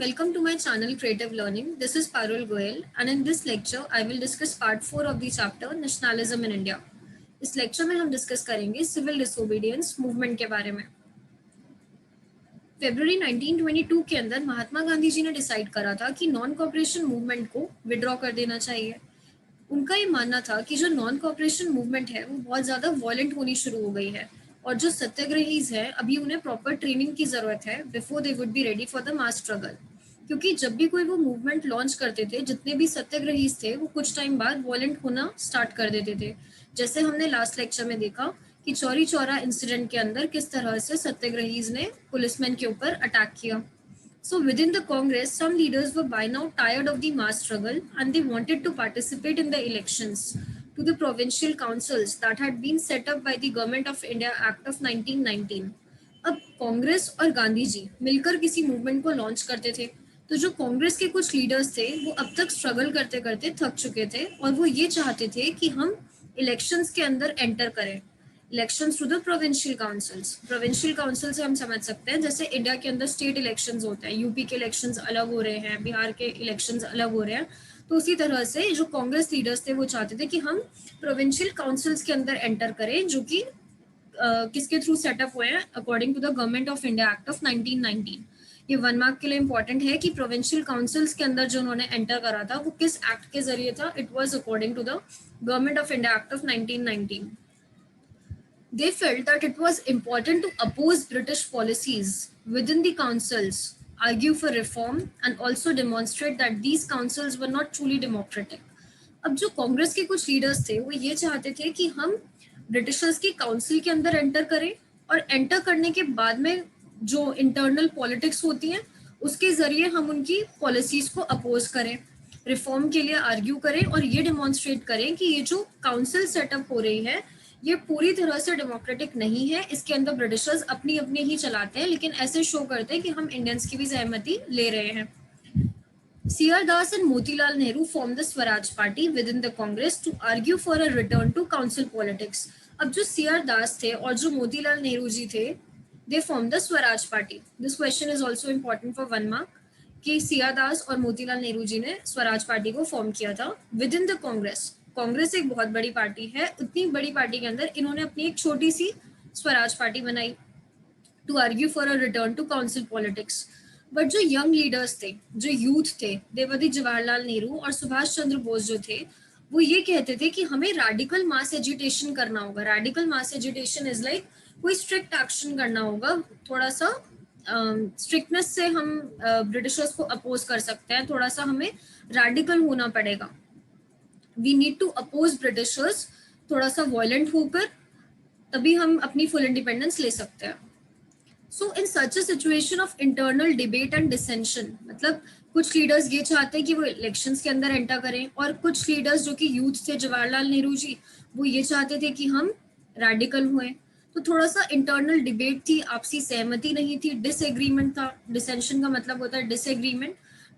welcome to my channel Creative Learning. This is Parul Goyal and in this lecture I will discuss part 4 of the chapter Nationalism in India. इस lecture में हम discuss करेंगे civil disobedience movement के बारे में। फरवरी 1922 के अंदर महात्मा गांधी जी ने डिसाइड करा था कि नॉन कॉपरेशन मूवमेंट को विड्रॉ कर देना चाहिए। उनका ये मानना था कि जो नॉन कॉपरेशन मूवमेंट है वो बहुत ज़्यादा वॉयलेंट होनी शुरू हो गई है और जो सत्याग्रहीज हैं अभी उन्हें प्रॉपर ट्रेनिंग की ज़रूरत है before they would be ready for the mass struggle. क्योंकि जब भी कोई वो मूवमेंट लॉन्च करते थे, जितने भी सत्याग्रहीज थे वो कुछ टाइम बाद वॉयलेंट होना स्टार्ट कर देते थे। जैसे हमने लास्ट लेक्चर में देखा कि चौरी चौरा इंसिडेंट के अंदर किस तरह से सत्याग्रहीज ने पुलिसमैन के ऊपर अटैक किया। So within the Congress, some leaders were by now tired of the mass struggle and they wanted to participate in the elections to the provincial councils that had been set up by the Government of India Act of 1919. अब कांग्रेस और गांधी जी मिलकर किसी movement को launch करते थे, तो जो कांग्रेस के कुछ लीडर्स थे वो अब तक स्ट्रगल करते करते थक चुके थे और वो ये चाहते थे कि हम इलेक्शंस के अंदर एंटर करें। Elections to the provincial council से हम समझ सकते हैं जैसे इंडिया के अंदर स्टेट इलेक्शंस होते हैं, यूपी के इलेक्शंस अलग हो रहे हैं, बिहार के इलेक्शंस अलग हो रहे हैं, तो उसी तरह से जो कांग्रेस लीडर्स थे वो चाहते थे कि हम प्रोविंशियल काउंसिल्स के अंदर एंटर करें, जो कि किसके थ्रू सेटअप हुए हैं according to the government of India act of 1919। ये 1 मार्क के लिए इंपॉर्टेंट है कि प्रोविंशियल काउंसिल्स के अंदर जो उन्होंने एंटर करा था वो किस एक्ट के जरिए था। It was according to the government of India act of 1919। They felt that it was important to oppose British policies within the councils, argue for reform, and also demonstrate that these councils were not truly democratic. अब जो कांग्रेस के कुछ leaders थे वो ये चाहते थे कि हम ब्रिटिशर्स की काउंसिल के अंदर एंटर करें और एंटर करने के बाद में जो इंटरनल पॉलिटिक्स होती है उसके जरिए हम उनकी पॉलिसीज को अपोज करें, रिफॉर्म के लिए आर्ग्यू करें और ये डेमोन्स्ट्रेट करें कि ये जो काउंसिल सेटअप हो रही है ये पूरी तरह से डेमोक्रेटिक नहीं है, इसके अंदर ब्रिटिशर्स अपनी अपनी ही चलाते हैं, लेकिन ऐसे शो करते हैं कि हम इंडियंस की भी सहमति ले रहे हैं। C.R. Das and Motilal Nehru formed the Swaraj Party within the Congress to argue for a return to council politics. अब जो C.R. Das थे और जो मोतीलाल नेहरू जी थे, they formed the Swaraj Party. This question is also important for 1 mark कि C.R. Das और मोतीलाल नेहरू जी ने Swaraj party को फॉर्म किया था with in the Congress. Congress एक बहुत बड़ी पार्टी है, उतनी बड़ी पार्टी के अंदर इन्होंने अपनी एक छोटी सी स्वराज पार्टी बनाई to argue for a return to council politics. But जो यंग लीडर्स थे, जो यूथ थे, देवदी जवाहरलाल नेहरू और सुभाष चंद्र बोस जो थे, वो ये कहते थे कि हमें रेडिकल मास एजिटेशन करना होगा। Radical mass agitation is like कोई स्ट्रिक्ट एक्शन करना होगा, थोड़ा सा स्ट्रिक्टनेस से हम ब्रिटिशर्स को अपोज कर सकते हैं, थोड़ा सा हमें रेडिकल होना पड़ेगा। We need to oppose Britishers, थोड़ा सा वॉयलेंट होकर, तभी हम अपनी फुल इंडिपेंडेंस ले सकते हैं। So in such a situation of internal debate and dissension, मतलब कुछ लीडर्स ये चाहते हैं कि वो इलेक्शंस के अंदर एंटर करें और कुछ लीडर्स जो कि यूथ थे, जवाहरलाल नेहरू जी, वो ये चाहते थे कि हम रेडिकल हुए। तो थोड़ा सा इंटरनल डिबेट थी, आपसी सहमति नहीं थी, डिसएग्रीमेंट था। डिसेंशन का मतलब होता है disagreement.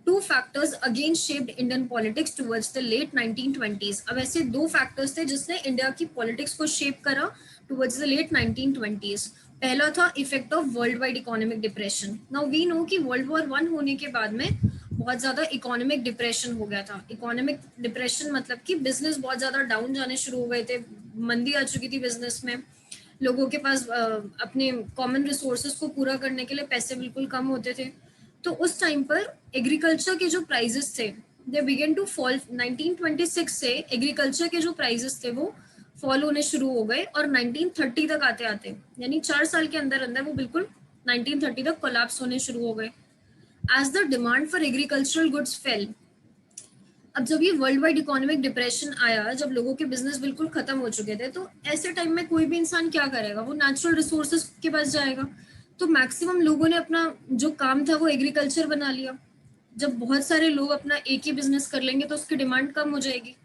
Two factors again shaped Indian politics towards the late 1920s. अब ऐसे दो फैक्टर्स थे जिसने इंडिया की पॉलिटिक्स को शेप करा towards the late 1920s. पहला था effect of world wide economic depression. Now we know कि वर्ल्ड वॉर 1 होने के बाद में बहुत ज्यादा इकोनॉमिक डिप्रेशन हो गया था। इकोनॉमिक डिप्रेशन मतलब कि बिजनेस बहुत ज्यादा डाउन जाने शुरू हो गए थे, मंदी आ चुकी थी बिजनेस में, लोगों के पास अपने कॉमन रिसोर्सेज को पूरा करने के लिए पैसे बिल्कुल कम होते थे। तो उस टाइम पर एग्रीकल्चर के जो प्राइजेस थे दे बिगन टू फॉल। 1926 से एग्रीकल्चर के जो प्राइजेस थे वो फॉल होने शुरू हो गए और 1930 तक आते आते, यानी 4 साल के अंदर अंदर वो बिल्कुल 1930 तक कोलैप्स होने शुरू हो गए। As the demand for agricultural goods fell, अब जब ये वर्ल्ड वाइड इकोनॉमिक डिप्रेशन आया, जब लोगों के बिजनेस बिल्कुल खत्म हो चुके थे, तो ऐसे टाइम में कोई भी इंसान क्या करेगा, वो नेचुरल रिसोर्सेज के पास जाएगा। तो मैक्सिमम लोगों ने अपना जो काम था वो एग्रीकल्चर बना लिया। जब बहुत सारे लोग अपना एक ही बिजनेस कर लेंगे तो उसकी डिमांड कम हो जाएगी।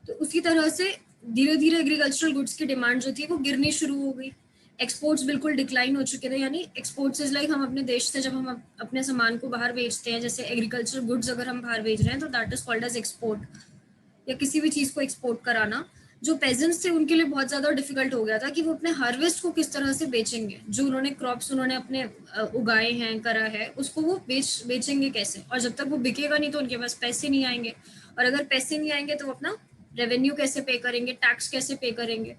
तो उसी तरह से धीरे धीरे एग्रीकल्चरल गुड्स की डिमांड जो थी वो गिरनी शुरू हो गई। एक्सपोर्ट्स बिल्कुल डिक्लाइन हो चुके थे, यानी एक्सपोर्ट्स इज लाइक हम अपने देश से जब हम अपने सामान को बाहर बेचते हैं, जैसे एग्रीकल्चर गुड्स अगर हम बाहर बेच रहे हैं तो that is called as export, या किसी भी चीज को एक्सपोर्ट कराना। जो पेजेंट्स थे उनके लिए बहुत ज्यादा डिफिकल्ट हो गया था कि वो अपने हार्वेस्ट को किस तरह से बेचेंगे, जो उन्होंने क्रॉप्स उन्होंने अपने उगाए हैं, करा है, उसको वो बेचेंगे कैसे, और जब तक वो बिकेगा नहीं तो उनके पास पैसे नहीं आएंगे, और अगर पैसे नहीं आएंगे तो वो अपना रेवेन्यू कैसे पे करेंगे, टैक्स कैसे पे करेंगे।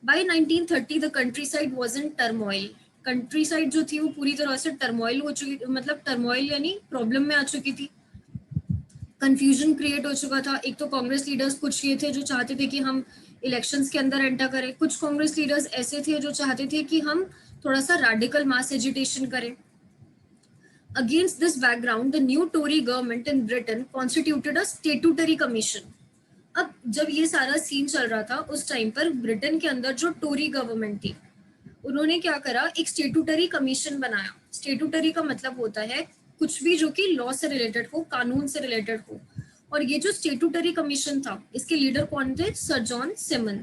By 1930 the countryside was in turmoil. Countryside जो थी वो पूरी तरह से टर्मोइल हो चुकी, मतलब टर्मोइल यानी प्रॉब्लम में आ चुकी थी, कंफ्यूजन क्रिएट हो चुका था। एक तो कांग्रेस लीडर्स कुछ ये थे जो चाहते थे कि हम इलेक्शंस के अंदर एंटर करें, कुछ कांग्रेस लीडर्स ऐसे थे जो चाहते थे कि हम थोड़ा सा रैडिकल मास एजिटेशन करें। Against this background the new Tory government in Britain constituted a statutory commission. अब जब ये सारा सीन चल रहा था उस टाइम पर ब्रिटेन के अंदर जो टोरी गवर्नमेंट थी उन्होंने क्या करा, एक स्टेट्यूटरी कमीशन बनाया। स्टेट्यूटरी का मतलब होता है कुछ भी जो कि लॉ से रिलेटेड हो, कानून से रिलेटेड हो। और ये जो स्टेट्यूटरी कमीशन था इसके लीडर कौन थे, sir John Simon.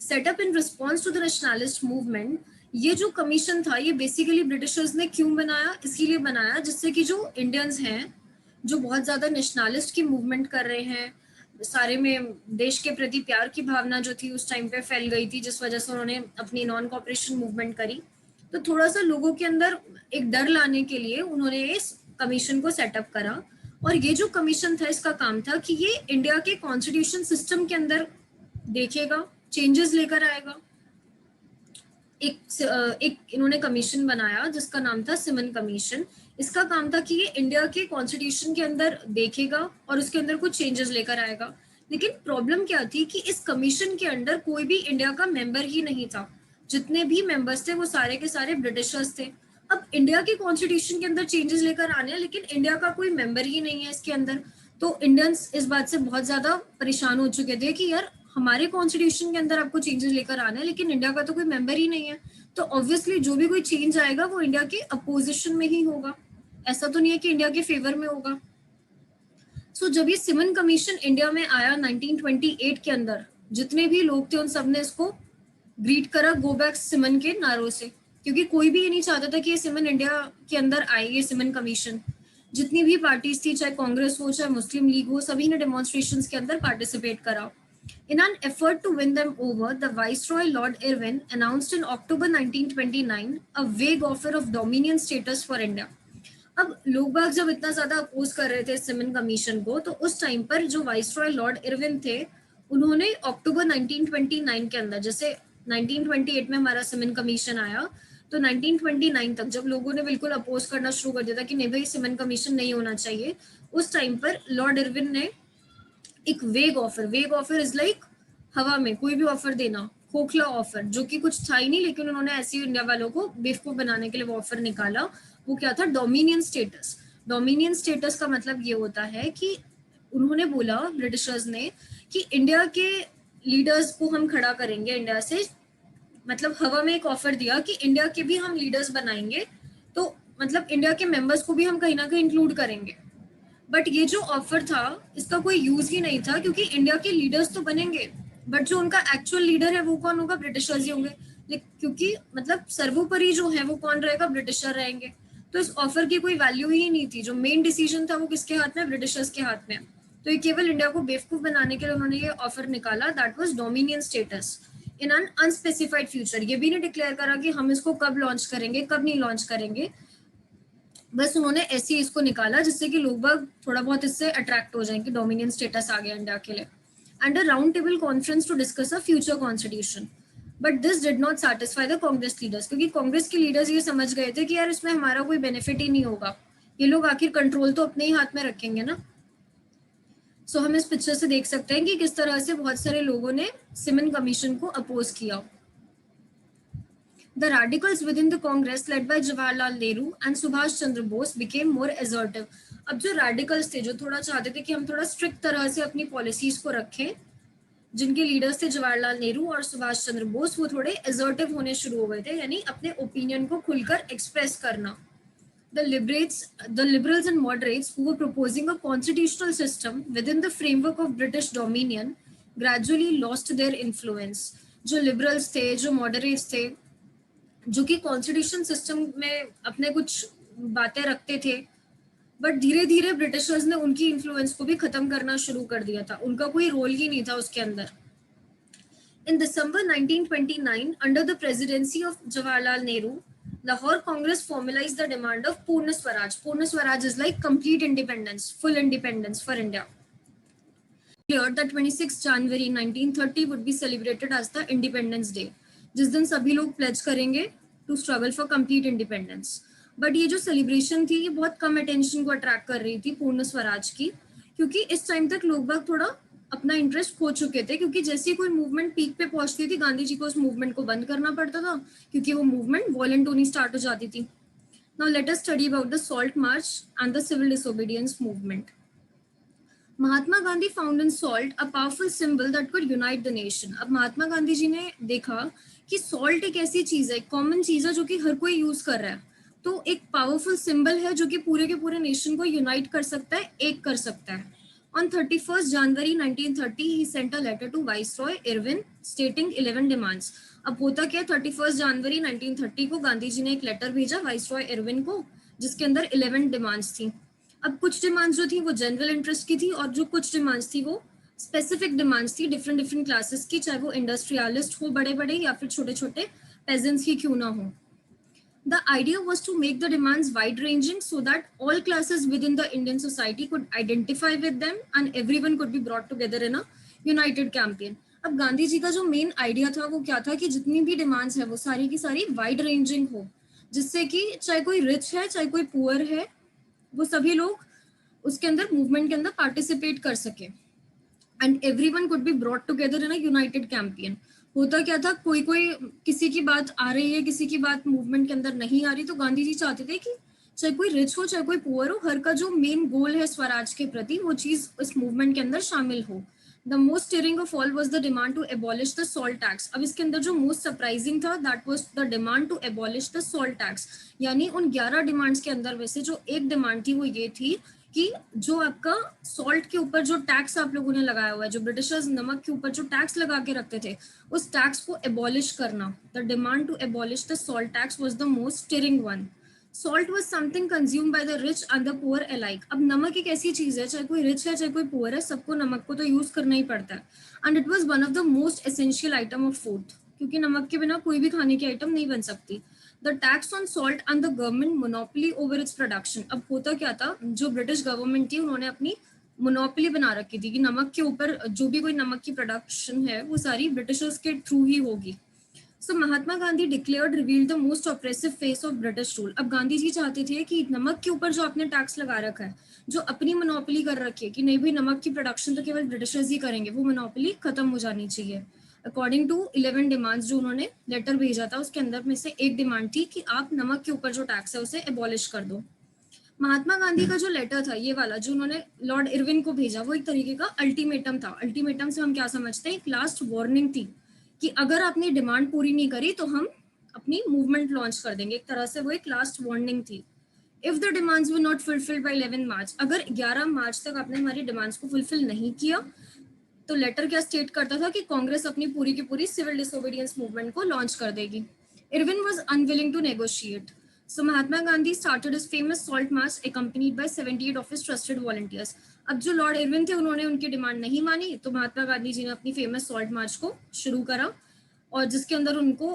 Setup in response to the nationalist movement. ये जो कमीशन था ये बेसिकली ब्रिटिशर्स ने क्यों बनाया, इसीलिए बनाया जिससे कि जो इंडियंस हैं जो बहुत ज्यादा नेशनलिस्ट की मूवमेंट कर रहे हैं, सारे में देश के प्रति प्यार की भावना जो थी उस टाइम पे फैल गई थी, जिस वजह से उन्होंने अपनी नॉन कॉपरेशन मूवमेंट करी। तो थोड़ा सा लोगों के अंदर एक डर लाने के लिए उन्होंने इस कमीशन को सेटअप करा। और ये जो कमीशन था इसका काम था कि ये इंडिया के कॉन्स्टिट्यूशन सिस्टम के अंदर देखेगा, चेंजेस लेकर आएगा। एक इन्होंने कमीशन बनाया जिसका नाम था सिमन कमीशन। इसका काम था कि ये इंडिया के कॉन्स्टिट्यूशन के अंदर देखेगा और उसके अंदर कुछ चेंजेस लेकर आएगा। लेकिन प्रॉब्लम क्या थी कि इस कमीशन के अंदर कोई भी इंडिया का मेंबर ही नहीं था। जितने भी मेंबर्स थे वो सारे के सारे ब्रिटिशर्स थे। अब इंडिया के कॉन्स्टिट्यूशन के अंदर चेंजेस लेकर आने हैं लेकिन इंडिया का कोई मेंबर ही नहीं है इसके अंदर। तो इंडियंस इस बात से बहुत ज्यादा परेशान हो चुके थे कि यार हमारे कॉन्स्टिट्यूशन के अंदर आपको चेंजेस लेकर आना है लेकिन इंडिया का तो कोई मेंबर ही नहीं है, तो ऑब्वियसली जो भी कोई चेंज आएगा वो इंडिया के अपोजिशन में ही होगा, ऐसा तो नहीं है कि इंडिया के फेवर में होगा। सो जब ये सिमन कमीशन इंडिया में आया 1928 के अंदर, जितने भी लोग थे उन सबने इसको ग्रीट करा गो बैक सिमन के नारों से, क्योंकि कोई भी ये नहीं चाहता था कि ये सिमन इंडिया के अंदर आए, ये सिमन कमीशन। जितनी भी पार्टीज थी, चाहे कांग्रेस हो चाहे मुस्लिम लीग हो, सभी ने डेमोन्स्ट्रेशंस के अंदर पार्टिसिपेट करा। In an effort to win them over, the Viceroy Lord Irwin announced in October 1929 a vague offer of dominion status for India. अब लोग बाग जब इतना ज्यादा अपोज कर रहे थे सिमन कमीशन को, तो उस टाइम पर जो वाइसरॉय लॉर्ड इरविन थे उन्होंने अक्टूबर 1929 के अंदर, जैसे 1928 में हमारा सिमन कमीशन आया, तो 1929 तक जब लोगों ने बिल्कुल अपोज करना शुरू कर दिया था कि नहीं भाई सिमन कमीशन नहीं होना चाहिए, उस टाइम पर लॉर्ड इरविन ने एक वेग ऑफर इज लाइक हवा में कोई भी ऑफर देना, खोखला ऑफर जो कि कुछ था ही नहीं, लेकिन उन्होंने ऐसे ही इंडिया वालों को बेवकूफ बनाने के लिए वो ऑफर निकाला। वो क्या था, डोमिनियन स्टेटस। डोमिनियन स्टेटस का मतलब ये होता है कि उन्होंने बोला ब्रिटिशर्स ने कि इंडिया के लीडर्स को हम खड़ा करेंगे इंडिया से, मतलब हवा में एक ऑफर दिया कि इंडिया के भी हम लीडर्स बनाएंगे, तो मतलब इंडिया के मेंबर्स को भी हम कहीं ना कहीं इंक्लूड करेंगे। बट ये जो ऑफर था इसका कोई यूज ही नहीं था, क्योंकि इंडिया के लीडर्स तो बनेंगे बट जो उनका एक्चुअल लीडर है वो कौन होगा, ब्रिटिशर्स ही होंगे। क्योंकि मतलब सर्वोपरि जो है वो कौन रहेगा, ब्रिटिशर रहेंगे। तो इस ऑफर की कोई वैल्यू ही नहीं थी। जो मेन डिसीजन था वो किसके हाथ में, ब्रिटिशर्स के हाथ में। तो ये केवल इंडिया को बेवकूफ बनाने के लिए उन्होंने ये ऑफर निकाला, that was dominion status in an unspecified future. ये भी नहीं डिक्लेयर करा कि हम इसको कब लॉन्च करेंगे कब नहीं लॉन्च करेंगे, बस उन्होंने ऐसे ही इसको निकाला जिससे कि लोग बाग थोड़ा बहुत इससे अट्रैक्ट हो जाएं कि डोमिनियन स्टेटस आ गया इंडिया के लिए। And a round table conference to discuss a future constitution, but this did not satisfy the Congress leaders, क्योंकि कांग्रेस के लीडर्स ये समझ गए थे कि यार इसमें हमारा कोई बेनिफिट ही नहीं होगा, ये लोग आखिर कंट्रोल तो अपने ही हाथ में रखेंगे ना। सो हम इस पिक्चर से देख सकते हैं कि किस तरह से बहुत सारे लोगों ने सिमन कमीशन को अपोज किया। The radicals within the Congress, led by Jawaharlal Nehru and Subhash Chandra Bose, became more assertive. अब जो radicals थे, जो थोड़ा चाहते थे कि हम थोड़ा स्ट्रिक्ट तरह से अपनी पॉलिसीज को रखें, जिनके लीडर्स थे जवाहरलाल नेहरू और सुभाष चंद्र बोस, वो थोड़े assertive होने शुरू हो गए थे, यानी अपने ओपिनियन को खुलकर एक्सप्रेस करना। The liberals and moderates who were proposing a constitutional system within the framework of British dominion gradually lost their influence. जो liberals थे, जो moderates थे, जो कि कॉन्स्टिट्यूशन सिस्टम में अपने कुछ बातें रखते थे, बट धीरे धीरे ब्रिटिशर्स ने उनकी इन्फ्लुएंस को भी खत्म करना शुरू कर दिया था, उनका कोई रोल ही नहीं था उसके अंदर। In December 1929, under the presidency of Jawaharlal Nehru, Lahore Congress formalized the demand of Purna Swaraj. Purna Swaraj is like complete independence, full independence for India. Declared that 26 January 1930 would be celebrated as the Independence Day, जिस दिन सभी लोग pledge करेंगे to struggle for complete independence. But ये जो celebration थी ये बहुत कम अटेंशन को अट्रैक्ट कर रही थी पूर्ण स्वराज की, क्योंकि इस टाइम तक लोग बाग थोड़ा अपना इंटरेस्ट खो चुके थे, क्योंकि जैसे कोई मूवमेंट पीक पे पहुंचती थी गांधी जी को उस मूवमेंट को बंद करना पड़ता था, क्योंकि वो मूवमेंट वॉयलेंट होनी स्टार्ट हो जाती थी. Now let us study about the salt march and the civil disobedience movement. Mahatma Gandhi found in salt a powerful symbol that could unite the nation. अब महात्मा गांधी जी ने देखा कि सॉल्ट एक ऐसी चीज है, कॉमन चीज है जो कि हर कोई यूज कर रहा है, तो एक पावरफुल सिंबल है जो कि पूरे के पूरे नेशन को यूनाइट कर सकता है, एक कर सकता है. On 31st January 1930, he sent a letter to Viceroy Irwin stating 11 demands. अब होता क्या, 31st जनवरी 1930 को गांधी जी ने एक लेटर भेजा वाइसरॉय इरविन को, जिसके अंदर 11 डिमांड्स थी. अब कुछ डिमांड्स जो थी वो जनरल इंटरेस्ट की थी, और जो कुछ डिमांड्स थी वो स्पेसिफिक डिमांड्स थी डिफरेंट क्लासेस की, चाहे वो इंडस्ट्रियलिस्ट हो बड़े बड़े या फिर छोटे छोटे पेजेंट्स की क्यों ना हो. The idea was to make the demands wide-ranging so that all classes within the Indian society could identify with them and everyone could be brought together in a united campaign. अब गांधी जी का जो main idea था वो क्या था कि जितनी भी डिमांड्स है वो सारी की सारी वाइड रेंजिंग हो, जिससे कि चाहे कोई रिच है चाहे कोई पुअर है, वो सभी लोग उसके अंदर मूवमेंट के अंदर पार्टिसिपेट कर सके and everyone could be brought together in a United campaign. होता क्या था, कोई किसी की बात आ रही है, किसी की बात मूवमेंट के अंदर नहीं आ रही, तो गांधी जी चाहते थे कि चाहे कोई रिच हो चाहे कोई पुअर हो, हर का जो मेन गोल है स्वराज के प्रति वो चीज इस मूवमेंट के अंदर शामिल हो. The most stirring of all was the demand to abolish the salt tax. अब इसके अंदर जो मोस्ट सरप्राइजिंग था that was the demand to abolish the salt tax. यानी उन 11 डिमांड्स के अंदर वैसे जो एक डिमांड थी वो ये थी कि जो आपका सॉल्ट के ऊपर जो टैक्स आप लोगों ने लगाया हुआ है, जो ब्रिटिशर्स नमक के ऊपर जो टैक्स लगा के रखते थे, उस टैक्स को एबॉलिश करना. The demand to abolish the salt tax was the most stirring one. Salt was something consumed by the rich and the poor alike. अब नमक एक ऐसी चीज है, चाहे कोई रिच है चाहे कोई पुअर है, सबको नमक को तो यूज करना ही पड़ता है. And it was one of the most essential item of food, क्योंकि नमक के बिना कोई भी खाने की आइटम नहीं बन सकती. The tax on salt and the government monopoly over its production. अब होता क्या था, जो ब्रिटिश गवर्नमेंट थी उन्होंने अपनी मोनोपोली बना रखी थी कि नमक के ऊपर जो भी कोई नमक की प्रोडक्शन है वो सारी ब्रिटिशर्स के थ्रू ही होगी. So Mahatma Gandhi declared revealed the most oppressive face of British rule. अब गांधी जी चाहते थे कि नमक के ऊपर जो आपने टैक्स लगा रखा है, जो अपनी मोनोपोली कर रखी है कि नहीं भाई नमक की प्रोडक्शन तो केवल ब्रिटिशर्स ही करेंगे, वो मोनोपोली खत्म हो जानी चाहिए. अकॉर्डिंग टू 11 डिमांड्स जो उन्होंने लेटर भेजा था, उसके अंदर में से एक डिमांड थी कि आप नमक के ऊपर जो टैक्स है उसे एबॉलिश कर दो. महात्मा गांधी का जो लेटर था ये वाला जो उन्होंने लॉर्ड इरविन को भेजा, वो एक तरीके का अल्टीमेटम था. अल्टीमेटम से हम क्या समझते हैं, एक लास्ट वार्निंग थी कि अगर आपने डिमांड पूरी नहीं करी तो हम अपनी मूवमेंट लॉन्च कर देंगे. एक तरह से वो एक लास्ट वार्निंग थी. If the demands were not fulfilled by 11 मार्च, अगर 11 मार्च तक आपने हमारी डिमांड्स को फुलफिल नहीं किया तो लेटर क्या स्टेट करता था कि कांग्रेस अपनी पूरी की पूरी सिविल डिसोबीडियंस मूवमेंट को लॉन्च कर देगी. Irwin was unwilling to negotiate. So Mahatma Gandhi started his famous salt march accompanied by 78 of his trusted volunteers. अब जो लॉर्ड इरविन थे उन्होंने उनकी डिमांड नहीं मानी, तो महात्मा गांधी जी ने अपनी फेमस सॉल्ट मार्च को शुरू करा, और जिसके अंदर उनको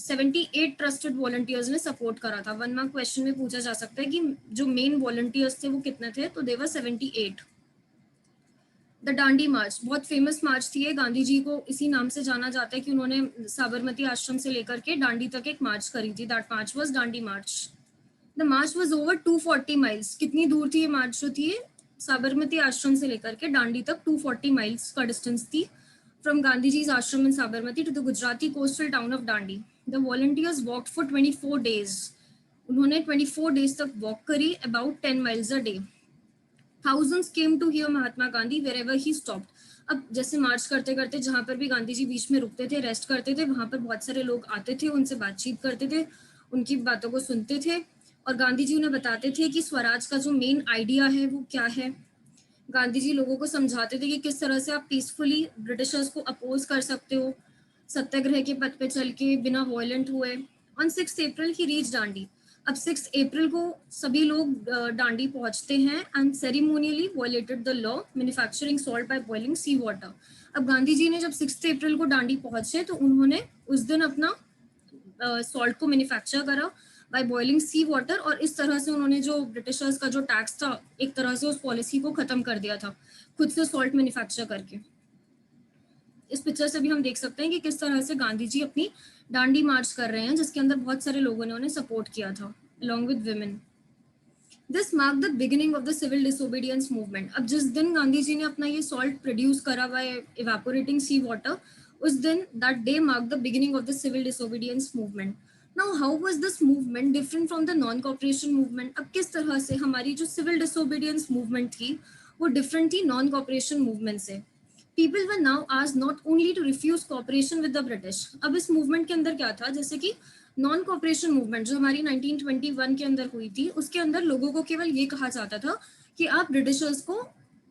78 ट्रस्टेड वॉलंटियर्स ने सपोर्ट करा था. 1 मार्क क्वेश्चन में पूछा जा सकता है कि जो मेन वॉलंटियर्स थे वो कितने थे, तो दे वर 78. द डांडी मार्च बहुत फेमस मार्च थी है, गांधी जी को इसी नाम से जाना जाता है कि उन्होंने साबरमती आश्रम से लेकर के डांडी तक एक मार्च करी थी. That March was Dandi March. The March was over 240 miles. कितनी दूर थी ये मार्च जो थी, साबरमती आश्रम से लेकर के डांडी तक 240 माइल्स का डिस्टेंस थी, from Gandhi ji's ashram in Sabarmati to the Gujarati coastal town of Dandi. The volunteers walked for 24 days. उन्होंने 24 डेज तक वॉक करी, about 10 miles a day. Thousands came to hear Mahatma Gandhi wherever he stopped. अब जैसे मार्च करते करते जहां पर भी गांधी जी बीच में रुकते थे, रेस्ट करते थे, वहां पर बहुत सारे लोग आते थे, उनसे बातचीत करते थे, उनकी बातों को सुनते थे, और गांधी जी उन्हें बताते थे कि स्वराज का जो मेन आइडिया है वो क्या है. गांधी जी लोगों को समझाते थे कि किस तरह से आप पीसफुली ब्रिटिशर्स को अपोज कर सकते हो, सत्याग्रह के पथ पे चल के बिना वॉयलेंट हुए. On 6 April he reach Dandi. अब 6 अप्रैल को सभी लोग डांडी पहुंचते हैं and ceremonially violated the law manufacturing salt by boiling sea water. अब गांधी जी ने जब 6 अप्रैल को दांडी पहुंचे तो उन्होंने उस दिन अपना सॉल्ट को मैन्युफैक्चर करा बाय बॉइलिंग सी वाटर, और इस तरह से उन्होंने जो ब्रिटिशर्स का जो टैक्स था एक तरह से उस पॉलिसी को खत्म कर दिया था खुद से सॉल्ट मैन्युफैक्चर करके। इस पिक्चर से भी हम देख सकते हैं कि किस तरह से गांधी जी अपनी दांडी मार्च कर रहे हैं, जिसके अंदर बहुत सारे लोगों ने उन्हें सपोर्ट किया था along with women. This mark the beginning of the civil disobedience movement. अब जिस दिन गांधी जी ने अपना ये सॉल्ट प्रोड्यूस करा बाय इवेपोरेटिंग सी वाटर, उस दिन that day mark the beginning of the civil disobedience movement. Now how was this movement different from the non cooperation movement? अब किस तरह से हमारी जो सिविल डिसोबीडियंस मूवमेंट थी वो डिफरेंट थी नॉन कॉपरेशन मूवमेंट से? People were now asked not only to refuse cooperation with the British। अब इस मूवमेंट के अंदर क्या था, जैसे कि नॉन कॉपरेशन मूवमेंट जो हमारी 1921 के अंदर हुई थी, उसके अंदर लोगों को केवल ये कहा जाता था कि आप ब्रिटिशर्स को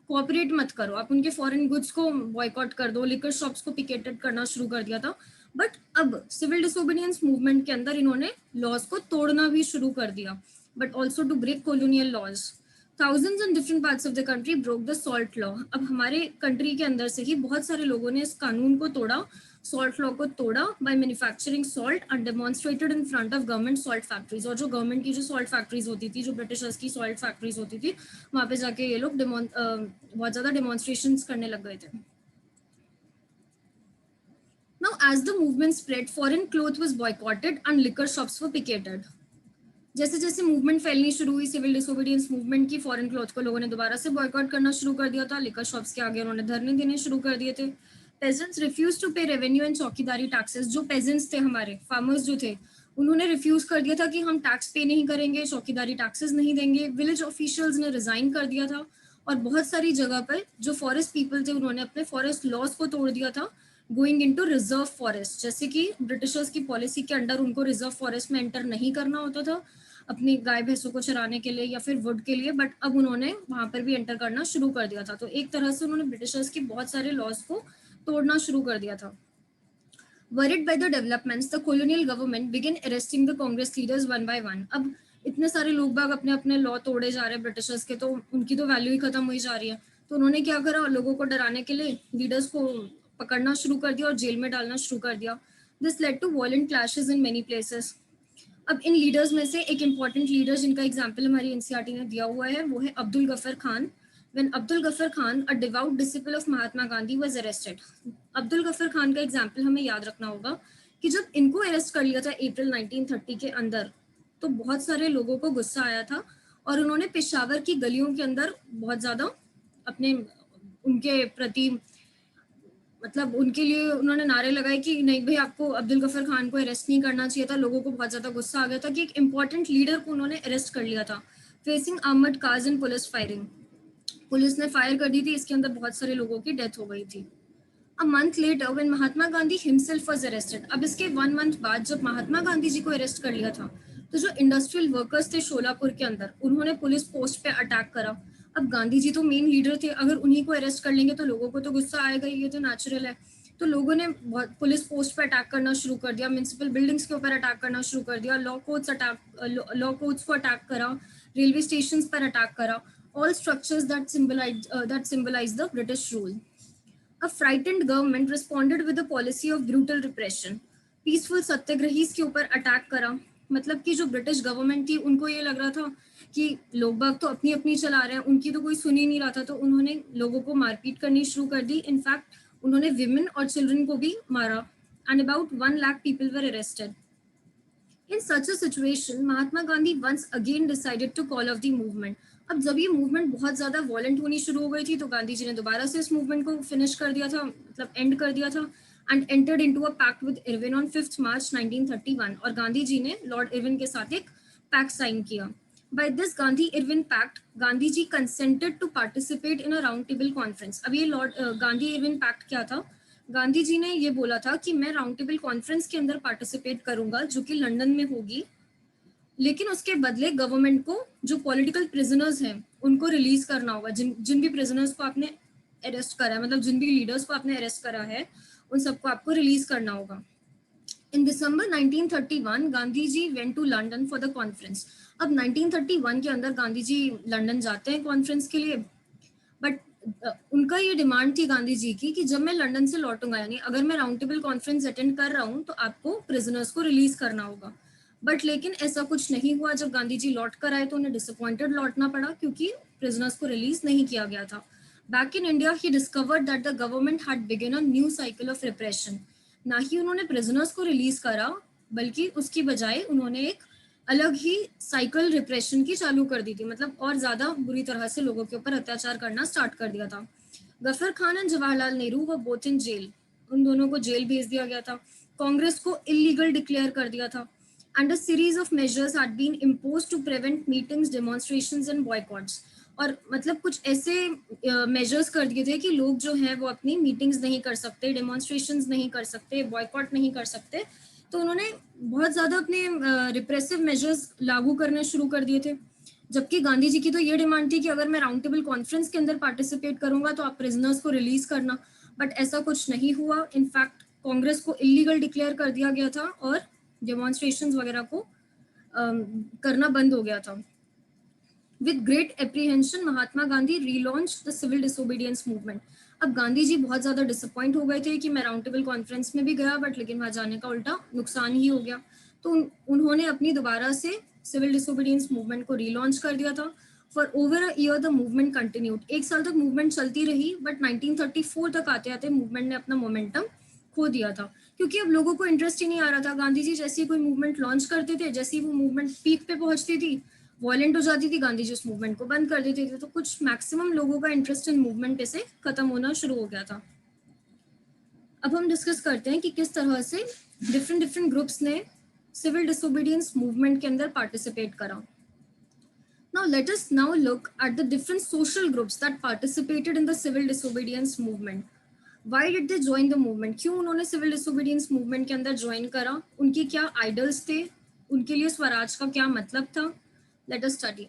कोऑपरेट मत करो, आप उनके फॉरेन गुड्स को बॉयकॉट कर दो, लिकर शॉप्स को पिकेटेड करना शुरू कर दिया था। बट अब सिविल डिसोबीडियंस मूवमेंट के अंदर इन्होंने लॉज को तोड़ना भी शुरू कर दिया, but also to break colonial laws. Thousands in different parts of the country broke the salt law। अब हमारे कंट्री के अंदर से ही बहुत सारे लोगों ने इस कानून को तोड़ा, सॉल्ट लॉ को तोड़ा by manufacturing salt and demonstrated in front of government salt factories। और जो गवर्नमेंट की जो सॉल्ट फैक्ट्रीज होती थी, जो ब्रिटिशर्स की सॉल्ट फैक्ट्रीज होती थी, वहां पे जाके ये लोग बहुत ज्यादा डेमोन्स्ट्रेशंस करने लग गए थे। Now as the movement spread, foreign cloth was boycotted and liquor shops were picketed। जैसे जैसे मूवमेंट फैलनी शुरू हुई सिविल डिसोबीडियंस मूवमेंट की, फॉरेन क्लॉथ को लोगों ने दोबारा से बॉयकॉट करना शुरू कर दिया था, लिकर शॉप्स के आगे उन्होंने धरने देने शुरू कर दिए थे। पेजेंट्स रिफ्यूज टू पे रेवेन्यू एंड चौकीदारी टैक्सेस। जो पेजेंट्स थे हमारे, फार्मर्स जो थे, उन्होंने रिफ्यूज कर दिया था कि हम टैक्स पे नहीं करेंगे, चौकीदारी टैक्सेस नहीं देंगे। विलेज ऑफिशियल्स ने रिजाइन कर दिया था, और बहुत सारी जगह पर जो फॉरेस्ट पीपल थे उन्होंने अपने फॉरेस्ट लॉज को तोड़ दिया था, गोइंग इनटू रिजर्व फॉरेस्ट। जैसे कि ब्रिटिशर्स की पॉलिसी के अंडर उनको रिजर्व फॉरेस्ट में एंटर नहीं करना होता था अपनी गाय भैंसों को चराने के लिए या फिर वुड के लिए, बट अब उन्होंने वहां पर भी एंटर करना शुरू कर दिया था। तो एक तरह से उन्होंने ब्रिटिशर्स की बहुत सारे लॉज को तोड़ना शुरू कर दिया था। Worried by the developments, the colonial government began arresting the Congress leaders one by one। अब इतने सारे लोग बाग अपने अपने लॉ तोड़े जा रहे हैं ब्रिटिशर्स के, तो उनकी तो वैल्यू ही खत्म हुई जा रही है। तो उन्होंने क्या करा, लोगों को डराने के लिए लीडर्स को पकड़ना शुरू कर दिया और जेल में डालना शुरू कर दिया। This led to violent clashes in many places. अब इन लीडर्स में से एक इम्पॉर्टेंट लीडर जिनका एग्जाम्पल हमारी एनसीईआरटी ने दिया हुआ है वो है Abdul Ghaffar Khan. When Abdul Ghaffar Khan, a devout disciple of Mahatma Gandhi, was arrested। Abdul Ghaffar Khan का एग्जाम्पल हमें याद रखना होगा कि जब इनको अरेस्ट कर लिया था अप्रैल 1930 के अंदर, तो बहुत सारे लोगों को गुस्सा आया था और उन्होंने पेशावर की गलियों के अंदर बहुत ज्यादा अपने उनके प्रति मतलब उनके लिए उन्होंने नारे लगाए कि नहीं भाई आपको अब्दुल गफर खान को अरेस्ट नहीं करना चाहिए था। लोगों को बहुत ज्यादा गुस्सा आ गया था कि एक इंपॉर्टेंट लीडर को उन्होंने अरेस्ट कर लिया था। Facing armed cars and police firing, police ने फायर कर दी थी, इसके अंदर बहुत सारे लोगों की डेथ हो गई थी। A month later when Mahatma Gandhi himself was arrested. अब इसके 1 मंथ बाद जब महात्मा गांधी जी को अरेस्ट कर लिया था, तो जो इंडस्ट्रियल वर्कर्स थे शोलापुर के अंदर, उन्होंने पुलिस पोस्ट पे अटैक करा। अब गांधी जी तो मेन लीडर थे, अगर उन्हीं को अरेस्ट कर लेंगे तो लोगों को तो गुस्सा आएगा, ये तो नेचुरल है। तो लोगों ने पुलिस पोस्ट पे अटैक करना शुरू कर दिया, म्युनिसिपल बिल्डिंग्स के ऊपर अटैक करना शुरू कर दिया, लॉ कोर्ट्स को अटैक करा, रेलवे स्टेशन पर अटैक करा, all structures that symbolize the British rule। A frightened government responded with a policy of brutal repression। Peaceful satyagrahis के ऊपर अटैक करा, मतलब कि जो ब्रिटिश गवर्नमेंट थी उनको ये लग रहा था कि लोग बाग तो अपनी अपनी चला रहे हैं, उनकी तो कोई सुन ही नहीं रहा था, तो उन्होंने लोगों को मारपीट करनी शुरू कर दी। इनफैक्ट उन्होंने विमेन और चिल्ड्रन को भी मारा and about 1 lakh people were arrested. In such a situation, Mahatma Gandhi once again decided to call off the movement। अब जब ये मूवमेंट बहुत ज्यादा वॉलेंट होनी शुरू हो गई थी, तो गांधी जी ने दोबारा से इस मूवमेंट को फिनिश कर दिया था, मतलब एंड कर दिया था, and entered into a pact with Irwin on 5 March 1931। और गांधी जी ने लॉर्ड इरविन के साथ एक पैक्ट साइन किया। By this Gandhi-Irwin Pact, Gandhi ji consented to participate in a round table conference। अब ये गांधी-इरविन पैक्ट क्या था? गांधी जी ने ये बोला था कि मैं राउंड टेबल कॉन्फ्रेंस के अंदर पार्टिसिपेट करूंगा जो कि लंदन में होगी, लेकिन उसके बदले गवर्नमेंट को जो पॉलिटिकल प्रिजनर्स हैं उनको रिलीज करना होगा। जिन भी प्रिजनर्स को आपने अरेस्ट करा है, मतलब जिन भी लीडर्स को आपने अरेस्ट करा है, उन सबको आपको रिलीज करना होगा। In December 1931 Gandhi ji went to London for the conference. अब 1931 के अंदर गांधी जी लंदन जाते हैं कॉन्फ्रेंस के लिए, बट उनका ये डिमांड थी गांधी जी की कि जब मैं लंदन से लौटूंगा, यानी अगर मैं राउंड टेबल कॉन्फ्रेंस अटेंड कर रहा हूँ तो आपको प्रिजनर्स को रिलीज करना होगा। बट लेकिन ऐसा कुछ नहीं हुआ। जब गांधी जी लौट कर आए तो उन्हें डिसअपॉइंटेड लौटना पड़ा क्योंकि प्रिजनर्स को रिलीज नहीं किया गया था। Back in India he discovered that the government had begin a new cycle of repression. ना ही उन्होंने प्रिजनर्स को रिलीज करा, बल्कि उसकी बजाय उन्होंने एक अलग ही साइकिल रिप्रेशन की चालू कर दी थी, मतलब और ज्यादा बुरी तरह से लोगों के ऊपर अत्याचार करना स्टार्ट कर दिया था। गफर खान एंड जवाहरलाल नेहरू व बोथ इन जेल, उन दोनों को जेल भेज दिया गया था। कांग्रेस को इलीगल डिक्लेयर कर दिया था and a series of measures had been imposed to prevent meetings, demonstrations and boycotts. और मतलब कुछ ऐसे मेजर्स कर दिए थे कि लोग जो हैं वो अपनी मीटिंग्स नहीं कर सकते, डेमोन्स्ट्रेशंस नहीं कर सकते, बॉयकॉट नहीं कर सकते। तो उन्होंने बहुत ज्यादा अपने रिप्रेसिव मेजर्स लागू करने शुरू कर दिए थे। जबकि गांधी जी की तो ये डिमांड थी कि अगर मैं राउंड टेबल कॉन्फ्रेंस के अंदर पार्टिसिपेट करूंगा तो आप प्रिजनर्स को रिलीज करना। बट ऐसा कुछ नहीं हुआ। इनफैक्ट कांग्रेस को इलीगल डिक्लेयर कर दिया गया था और डेमोन्स्ट्रेशंस वगैरह को करना बंद हो गया था। With great apprehension Mahatma Gandhi relaunch the civil disobedience movement. अब गांधी जी बहुत ज्यादा डिसअपॉइंट हो गए थे कि मैं राउंड टेबल कॉन्फ्रेंस में भी गया बट लेकिन वहां जाने का उल्टा नुकसान ही हो गया। तो उन्होंने अपनी दोबारा से सिविल डिसोबीडियंस मूवमेंट को रीलॉन्च कर दिया था। For over a year the movement continued. एक साल तक मूवमेंट चलती रही बट 1934 तक आते आते मूवमेंट ने अपना मोमेंटम खो दिया था, क्योंकि अब लोगों को इंटरेस्ट ही नहीं आ रहा था। गांधी जी जैसे ही कोई मूवमेंट लॉन्च करते थे, जैसे ही वो मूवमेंट पीक पे पहुंचती थी, वायलेंट हो जाती थी, गांधी जी उस मूवमेंट को बंद कर देते थे। तो कुछ मैक्सिमम लोगों का इंटरेस्ट इन मूवमेंट पे से खत्म होना शुरू हो गया था। अब हम डिस्कस करते हैं कि किस तरह से डिफरेंट डिफरेंट ग्रुप्स ने सिविल डिसोबीडियंस मूवमेंट के अंदर पार्टिसिपेट करा। Now let us now look at the different social groups that participated in the civil disobedience movement. Why did they join the movement? क्यों उन्होंने सिविल डिसोबीडियंस मूवमेंट के अंदर join करा? उनके क्या आइडल्स थे? उनके लिए स्वराज का क्या मतलब था? Let us study.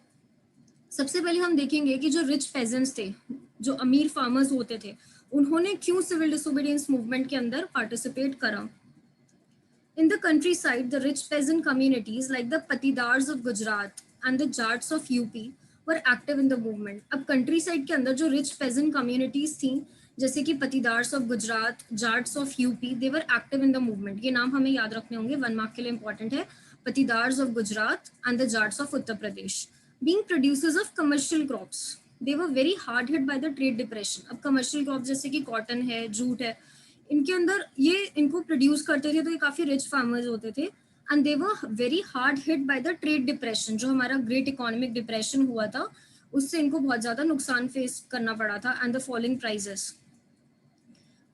सबसे पहले हम देखेंगे कि जो रिच पेजेंट्स थे, जो अमीर फार्मर्स होते थे, उन्होंने क्यों सिविल डिसोबीडियंस मूवमेंट के अंदर पार्टिसिपेट करा। In the countryside, the rich peasant communities like the Patidars of Gujarat and the Jats of UP were active in the movement. अब countryside के अंदर जो rich peasant communities थी, जैसे कि Patidars of Gujarat, Jats of UP, they were active in the movement. ये नाम हमें याद रखने होंगे, 1 मार्क के लिए इंपॉर्टेंट है। Patidars of Gujarat and the Jats of Uttar Pradesh, being producers of commercial crops, they were very hard hit by the trade depression. अब कमर्शियल क्रॉप जैसे कि कॉटन है, जूट है, इनके अंदर ये इनको प्रोड्यूस करते थे, तो ये काफी रिच फार्मर्स होते थे and they were very hard hit by the trade depression. जो हमारा ग्रेट इकोनॉमिक डिप्रेशन हुआ था, उससे इनको बहुत ज्यादा नुकसान फेस करना पड़ा था and the falling prices.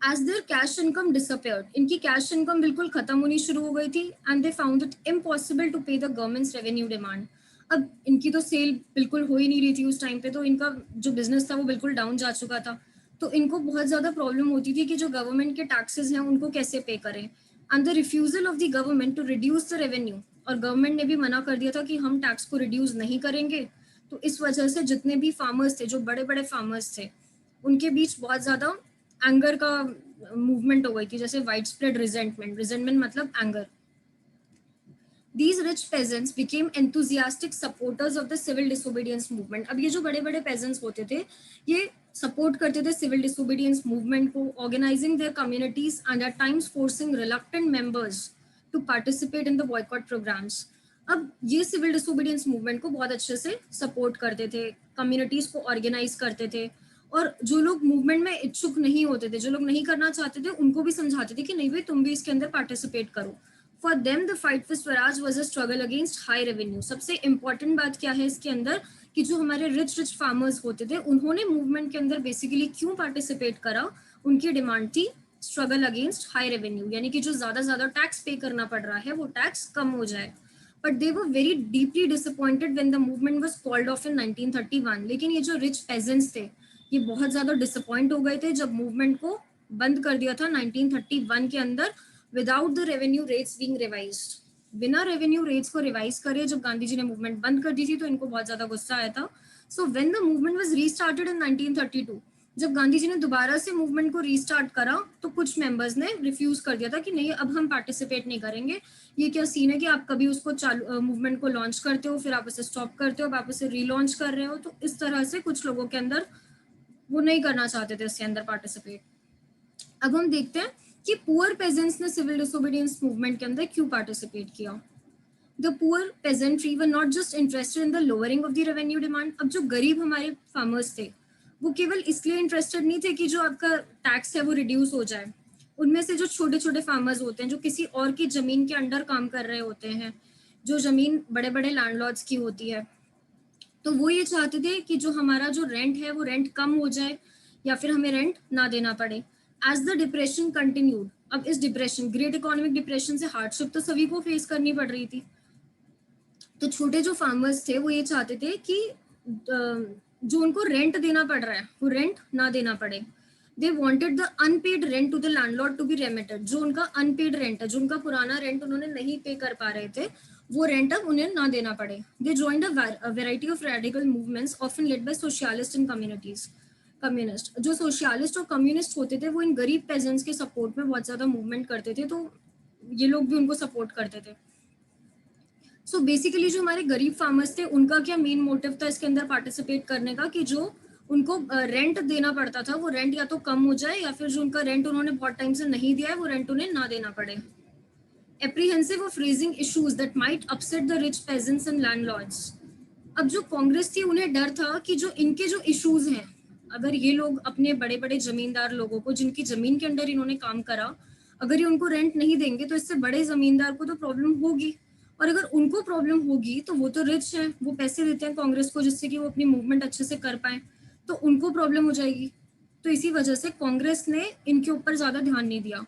As their cash income disappeared, इनकी कैश इनकम बिल्कुल खत्म होनी शुरू हो गई थी and they found it impossible to pay the government's revenue demand. अब इनकी तो सेल बिल्कुल हो ही नहीं रही थी उस टाइम पे, तो इनका जो बिजनेस था वो बिल्कुल डाउन जा चुका था। तो इनको बहुत ज्यादा प्रॉब्लम होती थी कि जो गवर्नमेंट के टैक्सेस हैं उनको कैसे पे करें and the refusal of the government to reduce the revenue. और गवर्नमेंट ने भी मना कर दिया था कि हम टैक्स को रिड्यूस नहीं करेंगे। तो इस वजह से जितने भी फार्मर्स थे, जो बड़े बड़े फार्मर्स थे, उनके बीच बहुत ज्यादा एंगर का मूवमेंट हो गई थी, जैसे वाइड स्प्रेड रिजेंटमेंट। रिजेंटमेंट मतलब anger. These rich peasants became enthusiastic supporters of the civil disobedience movement. अब ये जो बड़े बड़े peasants होते थे, ये सपोर्ट करते थे सिविल डिसोबीडियंस मूवमेंट को, organising their communities and at times forcing reluctant members to participate in the boycott programmes. अब ये सिविल डिसोबीडियंस मूवमेंट को बहुत अच्छे से सपोर्ट करते थे, कम्युनिटीज को ऑर्गेनाइज करते थे, और जो लोग मूवमेंट में इच्छुक नहीं होते थे, जो लोग नहीं करना चाहते थे, उनको भी समझाते थे कि नहीं भाई तुम भी इसके अंदर पार्टिसिपेट करो। For them the fight for Swaraj was a struggle against high revenue. सबसे इंपॉर्टेंट बात क्या है इसके अंदर कि जो हमारे रिच रिच फार्मर्स होते थे, उन्होंने मूवमेंट के अंदर बेसिकली क्यों पार्टिसिपेट करा, उनकी डिमांड थी स्ट्रगल अगेंस्ट हाई रेवेन्यू, यानी कि जो ज्यादा टैक्स पे करना पड़ रहा है वो टैक्स कम हो जाए। But they were very deeply disappointed when the movement was called off in 1931। लेकिन ये जो रिच पेजेंट्स थे, ये बहुत ज्यादा डिसअपॉइंट हो गए थे जब मूवमेंट को बंद कर दिया था 1931 के अंदर, without the revenue rates being revised. बिना रेवेन्यू रेट्स को रिवाइज करे जब गांधी जी ने मूवमेंट बंद कर दी थी, तो इनको बहुत ज्यादा गुस्सा आया था। So when the movement was restarted in 1932, जब गांधी जी ने दोबारा से मूवमेंट को रीस्टार्ट करा, तो कुछ मेंबर्स ने रिफ्यूज कर दिया था कि नहीं अब हम पार्टिसिपेट नहीं करेंगे। ये क्या सीन है कि आप कभी उसको चालू मूवमेंट को लॉन्च करते हो, फिर आप उसे स्टॉप करते हो, आप उसे रीलॉन्च कर रहे हो। तो इस तरह से कुछ लोगों के अंदर वो नहीं करना चाहते थे इसके अंदर पार्टिसिपेट। अब हम देखते हैं कि पुअर पेजेंट्स ने सिविल डिसोबीडियंस मूवमेंट के अंदर क्यों पार्टिसिपेट किया। The poor pageantry were not just interested in the lowering of the revenue demand. अब जो गरीब हमारे फार्मर्स थे वो केवल इसलिए इंटरेस्टेड नहीं थे कि जो आपका टैक्स है वो रिड्यूस हो जाए। उनमें से जो छोटे छोटे फार्मर्स होते हैं जो किसी और की जमीन के अंडर काम कर रहे होते हैं, जो जमीन बड़े बड़े लैंडलॉर्ड्स की होती है, तो वो ये चाहते थे कि जो हमारा जो रेंट है वो रेंट कम हो जाए या फिर हमें रेंट ना देना पड़े। एज द डिप्रेशन कंटिन्यूड, अब इस डिप्रेशन, ग्रेट इकोनॉमिक डिप्रेशन से हार्डशिप तो सभी को फेस करनी पड़ रही थी। तो छोटे जो फार्मर्स थे वो ये चाहते थे कि जो उनको रेंट देना पड़ रहा है वो रेंट ना देना पड़े। They wanted the unpaid rent to the landlord to be remitted. जो उनका अनपेड रेंट है, जो उनका पुराना रेंट उन्होंने नहीं पे कर पा रहे थे, वो रेंट अब उन्हें ना देना पड़े। They joined a variety of radical movements often led by socialist in communities. Communist, जो सोशलिस्ट और कम्युनिस्ट होते थे वो इन गरीब पेजेंट्स के सपोर्ट में बहुत ज्यादा मूवमेंट करते थे, तो ये लोग भी उनको सपोर्ट करते थे। सो बेसिकली जो हमारे गरीब फार्मर्स थे उनका क्या मेन मोटिव था इसके अंदर पार्टिसिपेट करने का, कि जो उनको रेंट देना पड़ता था वो रेंट या तो कम हो जाए या फिर जो उनका रेंट उन्होंने बहुत टाइम से नहीं दिया है वो रेंट उन्हें ना देना पड़े। Apprehensive of raising issues that might upset the rich pageants and landlords. अब जो कांग्रेस थी उन्हें डर था कि जो इनके जो इश्यूज हैं, अगर ये लोग अपने बड़े बड़े जमींदार लोगों को जिनकी जमीन के अंदर इन्होंने काम करा, अगर ये उनको रेंट नहीं देंगे तो इससे बड़े जमींदार को तो प्रॉब्लम होगी। और अगर उनको प्रॉब्लम होगी तो वो तो रिच है, वो पैसे देते हैं कांग्रेस को जिससे कि वो अपनी मूवमेंट अच्छे से कर पाए, तो उनको प्रॉब्लम हो जाएगी। तो इसी वजह से कांग्रेस ने इनके ऊपर ज्यादा ध्यान नहीं दिया,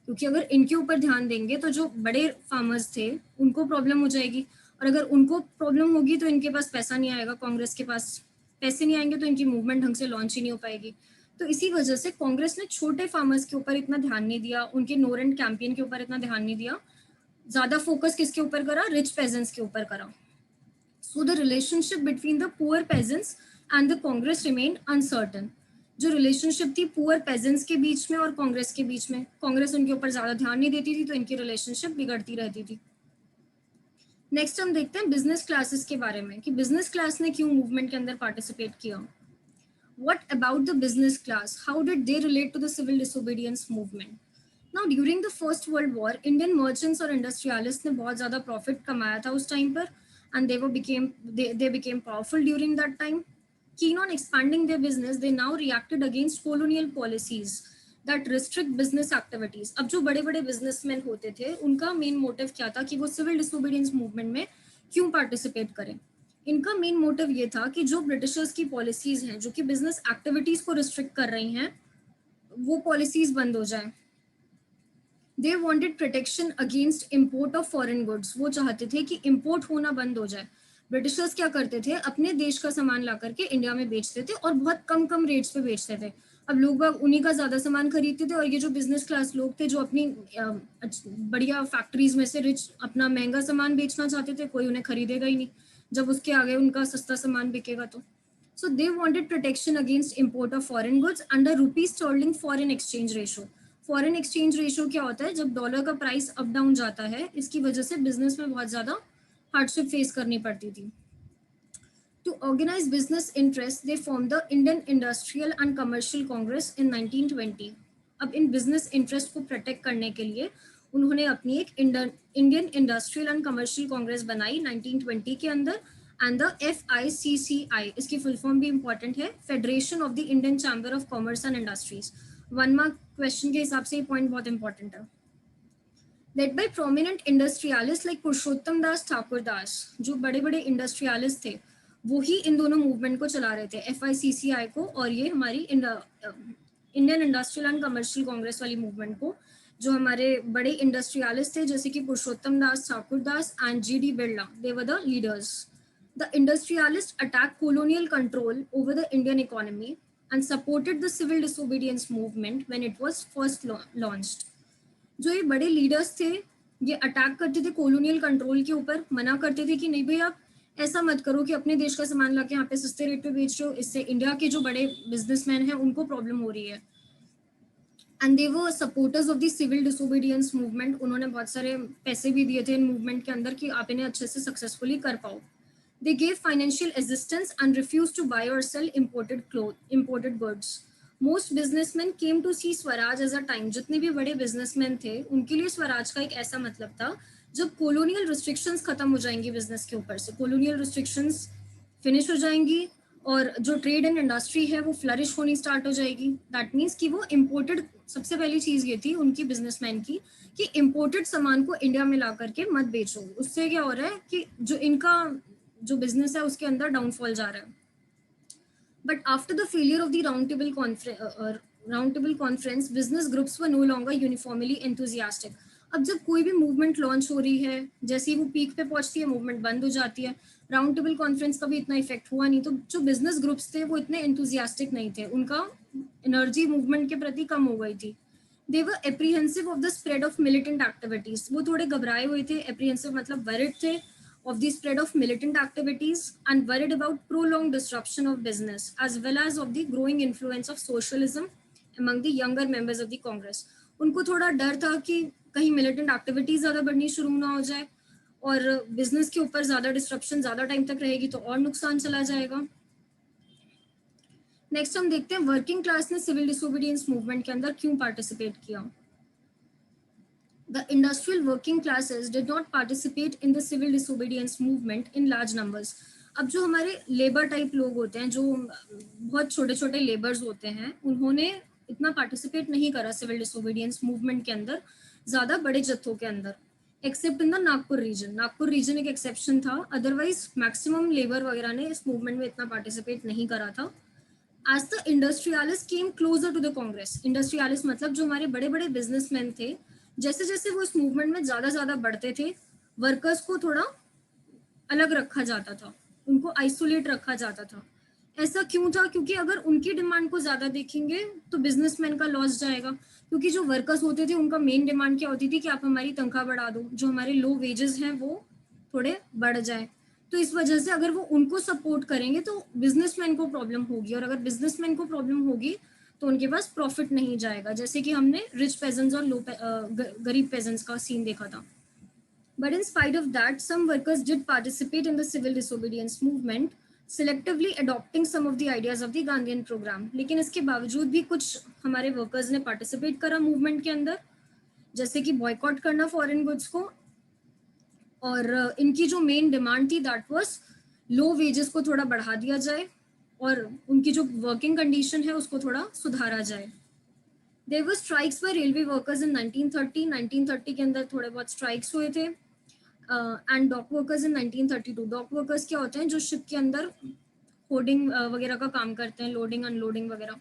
क्योंकि अगर इनके ऊपर ध्यान देंगे तो जो बड़े फार्मर्स थे उनको प्रॉब्लम हो जाएगी, और अगर उनको प्रॉब्लम होगी तो इनके पास पैसा नहीं आएगा, कांग्रेस के पास पैसे नहीं आएंगे तो इनकी मूवमेंट ढंग से लॉन्च ही नहीं हो पाएगी। तो इसी वजह से कांग्रेस ने छोटे फार्मर्स के ऊपर इतना ध्यान नहीं दिया, उनके नो रेंट कैंपेन के ऊपर इतना ध्यान नहीं दिया, ज्यादा फोकस किसके ऊपर करा, रिच पेजेंट्स के ऊपर करा। So the relationship between the poor pageants and the Congress remain uncertain. जो रिलेशनशिप थी पुअर पेजेंट्स के बीच में और कांग्रेस के बीच में, कांग्रेस उनके ऊपर ज्यादा ध्यान नहीं देती थी तो इनकी रिलेशनशिप बिगड़ती रहती थी। नेक्स्ट हम देखते हैं बिजनेस क्लासेस के बारे में, कि बिजनेस क्लास ने क्यों मूवमेंट के अंदर पार्टिसिपेट किया। What about the business class? How did they relate to the civil disobedience movement? Now, during the First World War, Indian merchants और industrialists ने बहुत ज़्यादा profit कमाया था उस time पर, and they became powerful during that time. Keen on expanding their business, they now reacted against colonial policies that restrict business activities. अब जो बड़े बड़े businessmen होते थे उनका main motive क्या था कि वो civil disobedience movement में क्यों participate करें। इनका मेन मोटिव ये था कि जो ब्रिटिशर्स की पॉलिसीज हैं जो कि बिजनेस एक्टिविटीज को रिस्ट्रिक्ट कर रही हैं वो पॉलिसीज बंद हो जाए। They wanted protection against import of foreign goods. वो चाहते थे कि इंपोर्ट होना बंद हो जाए। ब्रिटिशर्स क्या करते थे, अपने देश का सामान ला करके इंडिया में बेचते थे और बहुत कम कम रेट्स पे बेचते थे। अब लोग बाग उन्हीं का ज्यादा सामान खरीदते थे और ये जो बिजनेस क्लास लोग थे जो अपनी बढ़िया फैक्ट्रीज में से रिच अपना महंगा सामान बेचना चाहते थे, कोई उन्हें खरीदेगा ही नहीं जब उसके आगे उनका सस्ता सामान बिकेगा तो। So they wanted protection against import of foreign goods under rupee sterling foreign exchange ratio. Foreign exchange ratio क्या होता है, जब डॉलर का प्राइस अप डाउन जाता है, इसकी वजह से बिजनेस में बहुत ज्यादा हार्डशिप फेस करनी पड़ती थी। To organise business interest they form the Indian Industrial and Commercial Congress in 1920। अब इन बिजनेस इंटरेस्ट को प्रोटेक्ट करने के लिए उन्होंने अपनी एक Indian Industrial and Commercial Congress बनाई 1920 के अंदर। एंड द FICCI, इसकी फुल फॉर्म भी इंपॉर्टेंट है, Federation of the Indian Chamber of Commerce and Industries. 1 mark question के हिसाब से ये पॉइंट बहुत इंपॉर्टेंट है। Led bye prominent industrialist like पुरुषोत्तम दास ठाकुर दास। जो बड़े बड़े इंडस्ट्रियलिस्ट थे वो ही इन दोनों मूवमेंट को चला रहे थे, FICCI को और ये हमारी Indian Industrial and Commercial Congress वाली मूवमेंट को। जो हमारे बड़े इंडस्ट्रियलिस्ट थे जैसे कि Purushottam Das Thakur Das and GD Birla, they were the leaders. The industrialists attacked colonial control over the Indian economy and supported the civil disobedience movement when it was first launched. जो ये बड़े लीडर्स थे ये अटैक करते थे कॉलोनियल कंट्रोल के ऊपर, मना करते थे कि नहीं भाई आप ऐसा मत करो कि अपने देश का सामान लाके यहाँ पे सस्ते रेट पे बेच रहे हो, इससे इंडिया के जो बड़े बिजनेसमैन हैं उनको प्रॉब्लम हो रही है। And they were supporters of the civil disobedience movement. उन्होंने बहुत सारे पैसे भी दिए थे इन मूवमेंट के अंदर कि आप इन्हें अच्छे से सक्सेसफुली कर पाओ। They gave financial assistance and refused to buy or sell imported goods. Most businessmen came to see Swaraj as a time. जितने भी बड़े businessmen थे, उनके लिए स्वराज का एक ऐसा मतलब था जब colonial restrictions खत्म हो जाएंगी business के ऊपर से, colonial restrictions finish हो जाएंगी और जो ट्रेड एंड इंडस्ट्री है वो फ्लरिश होनी स्टार्ट हो जाएगी. दैट मीन्स कि वो इम्पोर्टेड, सबसे पहली चीज ये थी उनकी बिजनेसमैन की कि इम्पोर्टेड सामान को इंडिया में ला करके मत बेचो. उससे क्या हो रहा है कि जो इनका जो बिजनेस है उसके अंदर डाउनफॉल जा रहा है. But after the failure of the round table conference business groups were no longer uniformly enthusiastic. अब जब कोई भी मूवमेंट लॉन्च हो रही है, जैसे ही वो पीक पे पहुंचती है मूवमेंट बंद हो जाती है. राउंड टेबल कॉन्फ्रेंस का भी इतना इफेक्ट हुआ नहीं, तो जो बिजनेस ग्रुप्स थे वो इतने एंथुजियास्टिक नहीं थे, उनका एनर्जी मूवमेंट के प्रति कम हो गई थी. They were apprehensive of the spread of militant activities. वो थोड़े घबराए हुए थे. एप्रीहेंसिव मतलब वरिड थे of the spread of militant activities and worried about prolonged disruption of business as well as of the growing influence of socialism among the younger members of the Congress. उनको थोड़ा डर था कि कहीं militant activities ज़्यादा बढ़नी शुरू ना हो जाए और बिजनेस के ऊपर ज़्यादा डिस्ट्रप्शन ज़्यादा टाइम तक रहेगी तो और नुकसान चला जाएगा. नेक्स्ट हम देखते हैं वर्किंग क्लास ने सिविल डिसोबीडियंस मूवमेंट के अंदर क्यों पार्टिसिपेट किया. The industrial working classes did not participate in the civil disobedience movement in large numbers. अब जो हमारे लेबर टाइप लोग होते हैं, जो बहुत छोटे छोटे लेबर्स होते हैं, उन्होंने इतना पार्टिसिपेट नहीं करा सिविल डिसोबीडियंस मूवमेंट के अंदर ज़्यादा बड़े जत्थों के अंदर, except in the Nagpur region. Nagpur region एक एक्सेप्शन था, अदरवाइज मैक्सिमम लेबर वगैरह ने इस मूवमेंट में इतना पार्टिसिपेट नहीं करा था. As the industrialists came closer to the Congress, industrialists मतलब जो हमारे बड़े बड़े बिजनेसमैन थे, जैसे जैसे वो इस मूवमेंट में ज्यादा बढ़ते थे, वर्कर्स को थोड़ा अलग रखा जाता था, उनको आइसोलेट रखा जाता था. ऐसा क्यों था? क्योंकि अगर उनकी डिमांड को ज्यादा देखेंगे तो बिजनेसमैन का लॉस जाएगा. क्योंकि जो वर्कर्स होते थे उनका मेन डिमांड क्या होती थी कि आप हमारी तनख्वाह बढ़ा दो, जो हमारे लो वेजेस हैं वो थोड़े बढ़ जाए. तो इस वजह से अगर वो उनको सपोर्ट करेंगे तो बिजनेसमैन को प्रॉब्लम होगी, और अगर बिजनेसमैन को प्रॉब्लम होगी तो उनके पास प्रॉफिट नहीं जाएगा, जैसे कि हमने रिच पेजेंट्स और गरीब पेजेंट्स का सीन देखा था. But in spite of that, some workers did participate in the civil disobedience movement, selectively adopting some of the ideas of the Gandhian program. लेकिन इसके बावजूद भी कुछ हमारे वर्कर्स ने पार्टिसिपेट करा मूवमेंट के अंदर, जैसे कि बॉयकॉट करना फॉरेन गुड्स को, और इनकी जो मेन डिमांड थी दैट वाज लो वेजेस को थोड़ा बढ़ा दिया जाए और उनकी जो वर्किंग कंडीशन है उसको थोड़ा सुधारा जाए. There were strikes by railway workers in 1930 के अंदर थोड़े बहुत स्ट्राइक्स हुए थे. And dock workers in 1932. Dock workers क्या होते हैं? जो शिप के अंदर होर्डिंग वगैरह का काम करते हैं, लोडिंग अनलोडिंग वगैरह.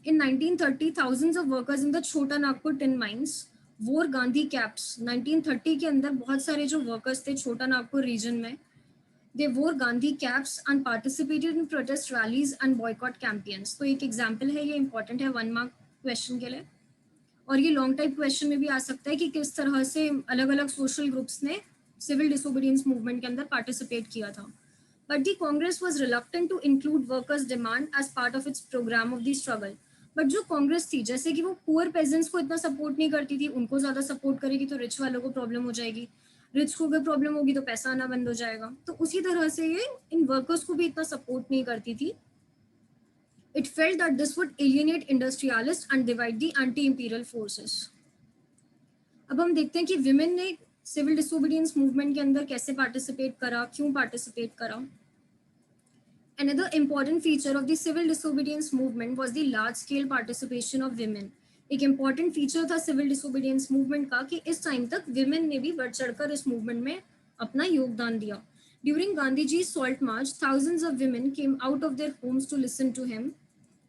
इन 1930 thousands of workers in the छोटा नागपुर टिन माइंस वोर गांधी कैप्स. 1930 के अंदर बहुत सारे जो वर्कर्स थे छोटा नागपुर रीजन में, दे वोर Gandhi caps and participated in protest rallies and boycott campaigns. तो एक एग्जाम्पल है, ये इंपॉर्टेंट है 1 मार्क क्वेश्चन के लिए, और ये लॉन्ग टाइप क्वेश्चन में भी आ सकता है कि किस तरह से अलग अलग सोशल ग्रुप्स ने सिविल डिसोबीडियंस मूवमेंट के अंदर पार्टिसिपेट किया था. But the Congress was reluctant to include workers' demand as part of its program of the struggle. But जो कांग्रेस थी, जैसे कि वो पुअर पेजेंट्स को इतना सपोर्ट नहीं करती थी, उनको ज्यादा सपोर्ट करेगी तो रिच वालों को प्रॉब्लम हो जाएगी, रिच को अगर प्रॉब्लम होगी तो पैसा आना बंद हो जाएगा. तो उसी तरह से ये इन वर्कर्स को भी इतना सपोर्ट नहीं करती थी. It felt that this would alienate industrialists and divide the anti-imperial forces. अब हम देखते हैं कि विमेन ने सिविल डिसोबीडियंस मूवमेंट के अंदर कैसे पार्टिसिपेट करा, क्यों पार्टिसिपेट करा. Another important feature of the civil disobedience movement was the large-scale participation of women. एक important feature था civil disobedience movement का कि इस time तक women ने भी बढ़ चढ़कर इस movement में अपना योगदान दिया. During Gandhiji's salt march, thousands of women came out of their homes to listen to him.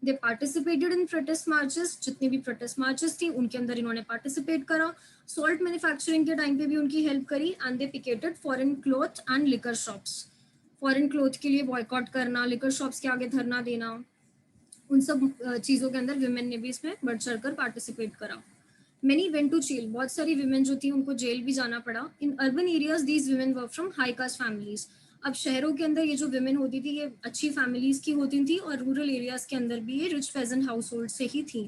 They participated in protest marches. जितनी भी protest marches थी उनके अंदर इन्होंने participate करा. Salt manufacturing के time पे भी उनकी help करी, and they picketed foreign cloth and liquor shops. Foreign cloth के लिए बॉयकॉट करना, लिकर शॉप्स के आगे धरना देना, उन सब चीज़ों के अंदर विमेन ने भी इसमें बढ़ चढ़कर पार्टिसिपेट करा. Many went to jail. बहुत सारी विमेन जो थी उनको जेल भी जाना पड़ा. In urban areas these women were from high cast families. अब शहरों के अंदर ये जो विमेन होती थी ये अच्छी फैमिलीज की होती थी, और रूरल एरियाज के अंदर भी ये रिच पेजेंट हाउस होल्ड से ही थी,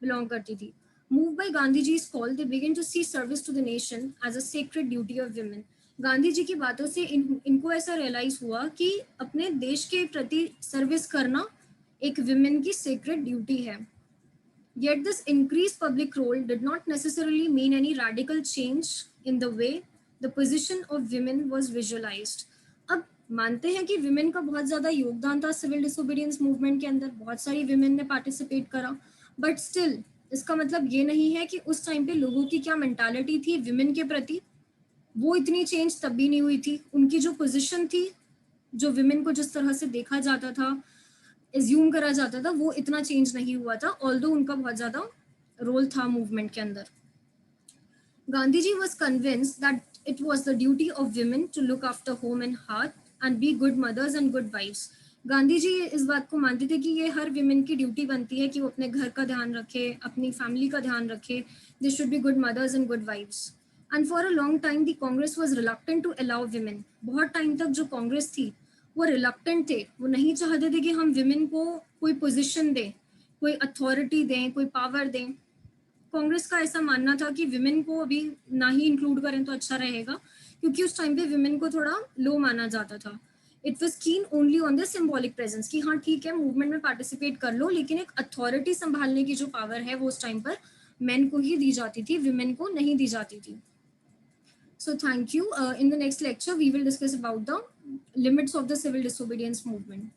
बिलोंग करती थी. Move by Gandhi ji's call, they began to see service to the nation as a sacred duty of women. Gandhi ji की बातों से इनको ऐसा रियलाइज हुआ कि अपने देश के प्रति सर्विस करना एक विमेन की सीक्रेट ड्यूटी है। Yet this increased public role did not necessarily mean any radical change in the way the position of women was visualized. अब मानते हैं कि विमेन का बहुत ज्यादा योगदान था सिविल डिसोबीडियंस मूवमेंट के अंदर, बहुत सारी विमेन ने पार्टिसिपेट करा, बट स्टिल इसका मतलब ये नहीं है कि उस टाइम पे लोगों की क्या मेंटालिटी थी विमेन के प्रति, वो इतनी चेंज तब भी नहीं हुई थी। उनकी जो पोजीशन थी, जो विमेन को जिस तरह से देखा जाता था, एज्यूम करा जाता था, वो इतना चेंज नहीं हुआ था, ऑल्दो उनका बहुत ज्यादा रोल था मूवमेंट के अंदर। Gandhi ji was convinced that it was the duty of women to look after home and heart and be good mothers and good wifes. Gandhi ji इस बात को मानते थे कि ये हर विमेन की ड्यूटी बनती है कि वो अपने घर का ध्यान रखे, अपनी फैमिली का ध्यान रखे, they should be good mothers and good wives. And for a long time the Congress was reluctant to allow women. बहुत टाइम तक जो कांग्रेस थी वो रिलक्टेंट थे, वो नहीं चाहते थे कि हम विमेन को कोई पोजीशन दें, कोई अथॉरिटी दें, कोई पावर दें। कांग्रेस का ऐसा मानना था कि विमेन को अभी ना ही इंक्लूड करें तो अच्छा रहेगा, क्योंकि उस टाइम पे विमेन को थोड़ा लो माना जाता था। इट वॉज कीन only on the symbolic presence कि हाँ ठीक है मूवमेंट में पार्टिसिपेट कर लो, लेकिन एक अथॉरिटी संभालने की जो पावर है वो उस टाइम पर मेन को ही दी जाती थी, विमेन को नहीं दी जाती थी। So thank you. In the next lecture, we will discuss about the limits of the civil disobedience movement.